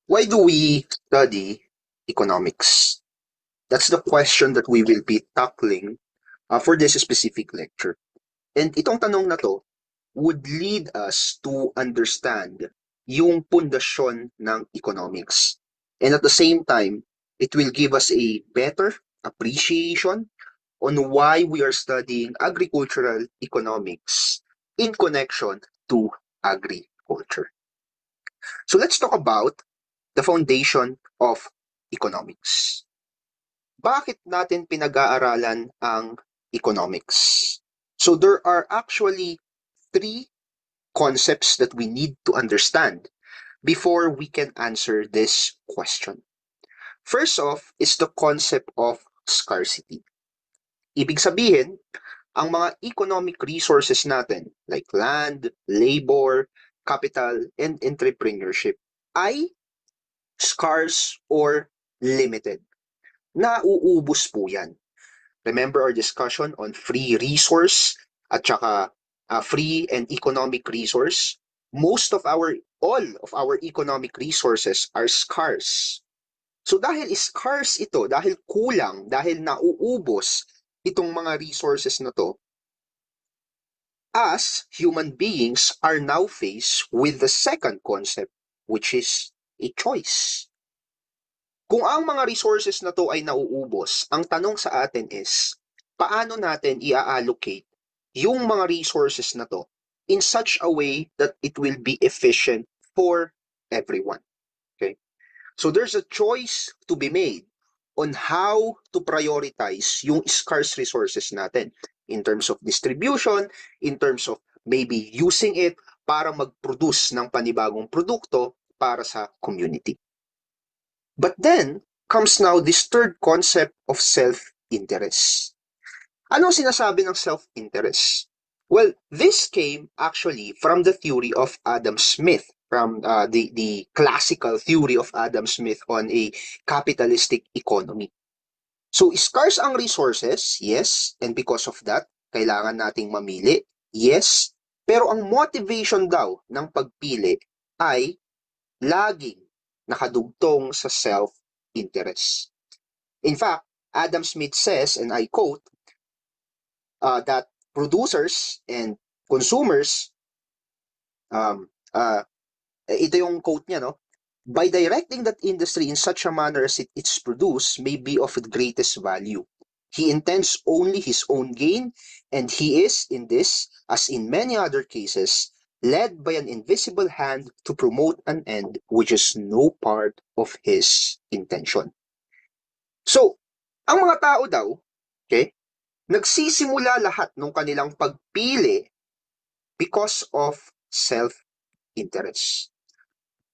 Why do we study economics? That's the question that we will be tackling for this specific lecture. And itong tanong na to would lead us to understand yung pundasyon ng economics. And at the same time, it will give us a better appreciation on why we are studying agricultural economics in connection to agriculture. So let's talk about the foundation of economics. Bakit natin pinag-aaralan ang economics? So there are actually three concepts that we need to understand before we can answer this question. First off is the concept of scarcity. Ibig sabihin, ang mga economic resources natin like land, labor, capital, and entrepreneurship ay scarce or limited. Nauubos po yan. Remember our discussion on free resource at saka free and economic resource? All of our economic resources are scarce. So dahil scarce ito, dahil kulang, dahil nauubos itong mga resources na to, us, human beings, are now faced with the second concept, which is a choice. Kung ang mga resources na to ay nauubos, ang tanong sa atin is, paano natin i-allocate yung mga resources na to in such a way that it will be efficient for everyone? Okay? So there's a choice to be made on how to prioritize yung scarce resources natin in terms of distribution, in terms of maybe using it para mag-produce ng panibagong produkto para sa community. But then comes now this third concept of self-interest. Anong sinasabi ng self-interest? Well, this came actually from the theory of Adam Smith, from the classical theory of Adam Smith on a capitalistic economy. So, scarce ang resources, yes, and because of that, kailangan nating mamili, yes, pero ang motivation daw ng pagpili ay laging nakadugtong sa self-interest. In fact, Adam Smith says, and I quote, that producers and consumers, ito yung quote niya, no? By directing that industry in such a manner as it's produced may be of the greatest value. He intends only his own gain, and he is, in this, as in many other cases, led by an invisible hand to promote an end which is no part of his intention. So, ang mga tao daw, okay, nagsisimula lahat ng kanilang pagpili because of self-interest.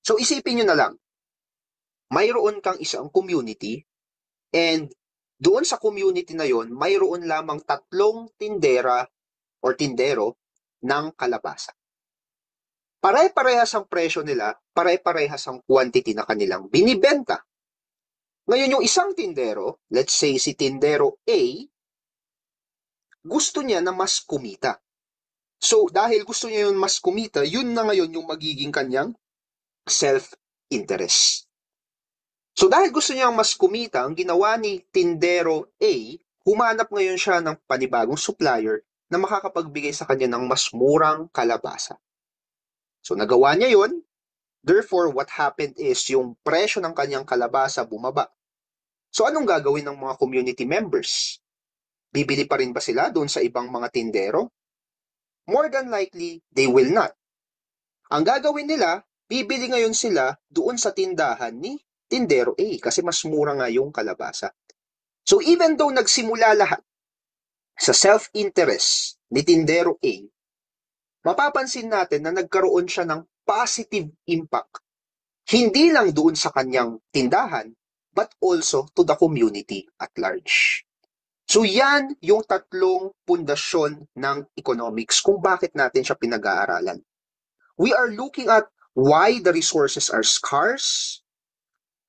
So, isipin nyo na lang, mayroon kang isang community and doon sa community na yon, mayroon lamang 3 tindera or tindero ng kalabasa. Pare-parehas ang presyo nila, pare-parehas ang quantity na kanilang binibenta. Ngayon yung isang tindero, let's say si tindero A, gusto niya na mas kumita. So dahil gusto niya yun mas kumita, yun na ngayon yung magiging kanyang self-interest. So dahil gusto niya mas kumita, ang ginawa ni tindero A, humanap ngayon siya ng panibagong supplier na makakapagbigay sa kanya ng mas murang kalabasa. So nagawa niya yun, therefore what happened is yung presyo ng kanyang kalabasa bumaba. So anong gagawin ng mga community members? Bibili pa rin ba sila doon sa ibang mga tindero? More than likely, they will not. Ang gagawin nila, bibili ngayon sila doon sa tindahan ni tindero A kasi mas mura nga yung kalabasa. So even though nagsimula lahat sa self-interest ni tindero A, mapapansin natin na nagkaroon siya ng positive impact. Hindi lang doon sa kanyang tindahan, but also to the community at large. So yan yung 3 pundasyon ng economics kung bakit natin siya pinag-aaralan. We are looking at why the resources are scarce.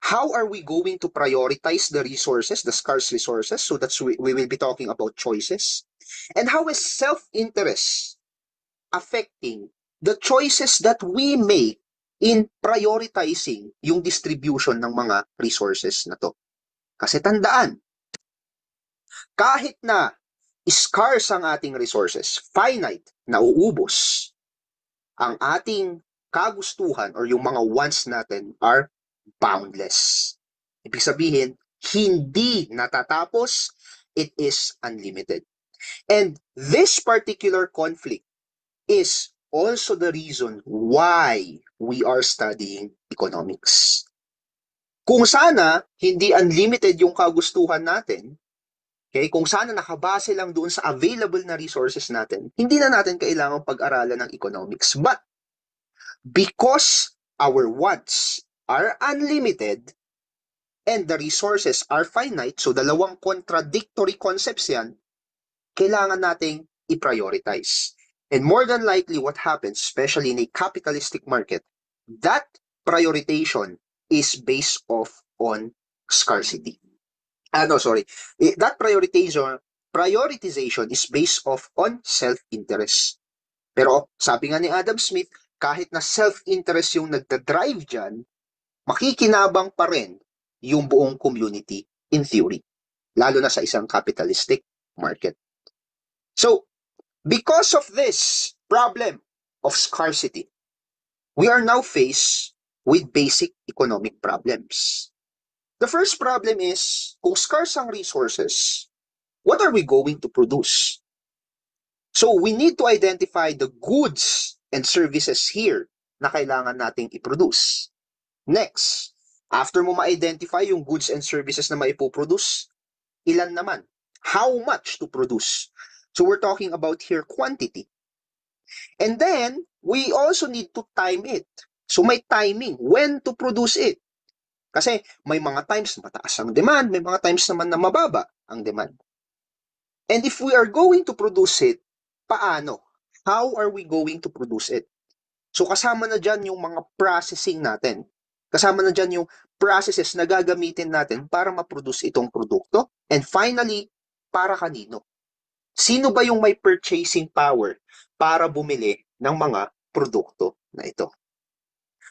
How are we going to prioritize the resources, the scarce resources? So that's we will be talking about choices. And how is self-interest affecting the choices that we make in prioritizing yung distribution ng mga resources na to. Kasi tandaan, kahit na scarce ang ating resources, finite, nauubos, ang ating kagustuhan or yung mga wants natin are boundless. Ibig sabihin, hindi natatapos, it is unlimited. And this particular conflict is also the reason why we are studying economics. Kung sana hindi unlimited yung kagustuhan natin, okay, kung sana nakabase lang doon sa available na resources natin, hindi na natin kailangang pag-aralan ng economics. But because our wants are unlimited and the resources are finite, so dalawang contradictory concepts yan, kailangan nating i-prioritize. And more than likely, what happens, especially in a capitalistic market, that prioritization is based off on scarcity. That prioritization is based off on self-interest. Pero sabi nga ni Adam Smith, kahit na self-interest yung nagda-drive dyan, makikinabang pa rin yung buong community in theory, lalo na sa isang capitalistic market. So, because of this problem of scarcity, we are now faced with basic economic problems. The first problem is, kung scarce ang resources, what are we going to produce? So, we need to identify the goods and services here na kailangan nating i-produce. Next, after mo ma-identify yung goods and services na maipoproduce, ilan naman? How much to produce? So, we're talking about here quantity. And then, we also need to time it. So, may timing. When to produce it? Kasi may mga times na mataas ang demand, may mga times naman na mababa ang demand. And if we are going to produce it, paano? How are we going to produce it? So kasama na dyan yung mga processing natin. Kasama na dyan yung processes na gagamitin natin para ma-produce itong produkto. And finally, para kanino? Sino ba yung may purchasing power para bumili ng mga produkto na ito?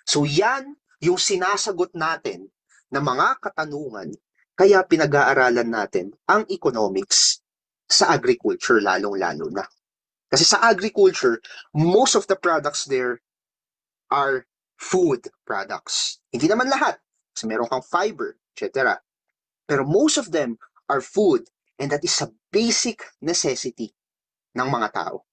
So yan yung sinasagot natin na mga katanungan, kaya pinag-aaralan natin ang economics sa agriculture lalong-lalo na. Kasi sa agriculture, most of the products there are food products. Hindi naman lahat, kasi meron kang fiber, etc. Pero most of them are food, and that is a basic necessity ng mga tao.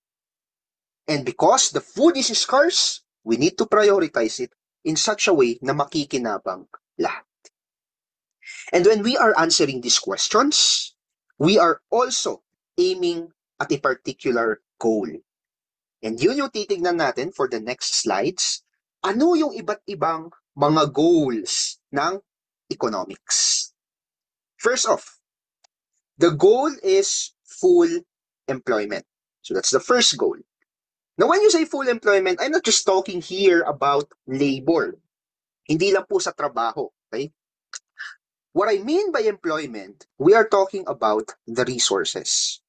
And because the food is scarce, we need to prioritize it in such a way na makikinabang lahat. And when we are answering these questions, we are also aiming at a particular goal. And yun yung titignan natin for the next slides. Ano yung iba't ibang mga goals ng economics? First off, the goal is full employment. So that's the first goal. Now, when you say full employment, I'm not just talking here about labor. Hindi lang po sa trabaho, okay? What I mean by employment, we are talking about the resources.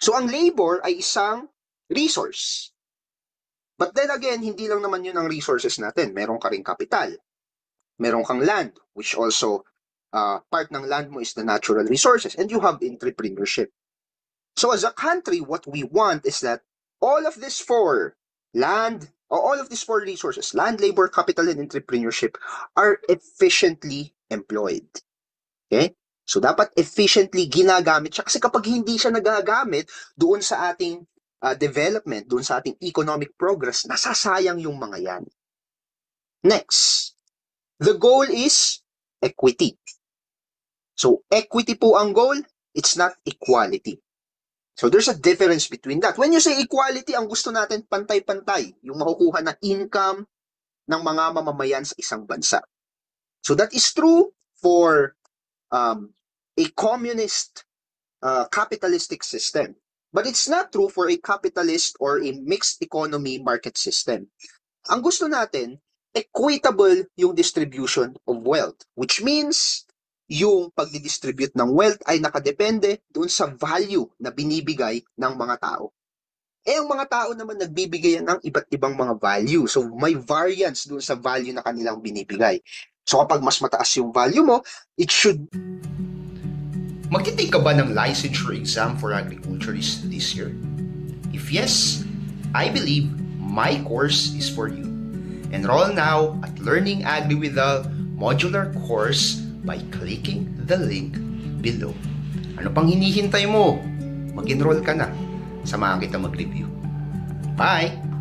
So, ang labor ay isang resource. But then again, hindi lang naman yun ang resources natin. Meron ka ring kapital. Meron kang land, which also, part ng land mo is the natural resources. And you have entrepreneurship. So as a country, what we want is that all of these four resources, land, labor, capital, and entrepreneurship, are efficiently employed. Okay? So dapat efficiently ginagamit siya. Kasi kapag hindi siya nagagamit doon sa ating development, doon sa ating economic progress, nasasayang yung mga yan. Next, the goal is equity. So equity po ang goal, it's not equality. So there's a difference between that. When you say equality, ang gusto natin pantay-pantay, yung makukuha na income ng mga mamamayan sa isang bansa. So that is true for a communist capitalistic system. But it's not true for a capitalist or a mixed economy market system. Ang gusto natin, equitable yung distribution of wealth, which means yung pagdidistribute ng wealth ay nakadepende doon sa value na binibigay ng mga tao. Eh, ang mga tao naman nagbibigay yan ng iba't ibang mga value. So, may variance dun sa value na kanilang binibigay. So, kapag mas mataas yung value mo, it should... Magtitake ka ba ng licensure exam for agriculturist this year? If yes, I believe my course is for you. Enroll now at Learning Agri Withal modular course by clicking the link below. Ano pang hinihintay mo? Mag-enroll ka na. Samahan kita mag-review. Bye!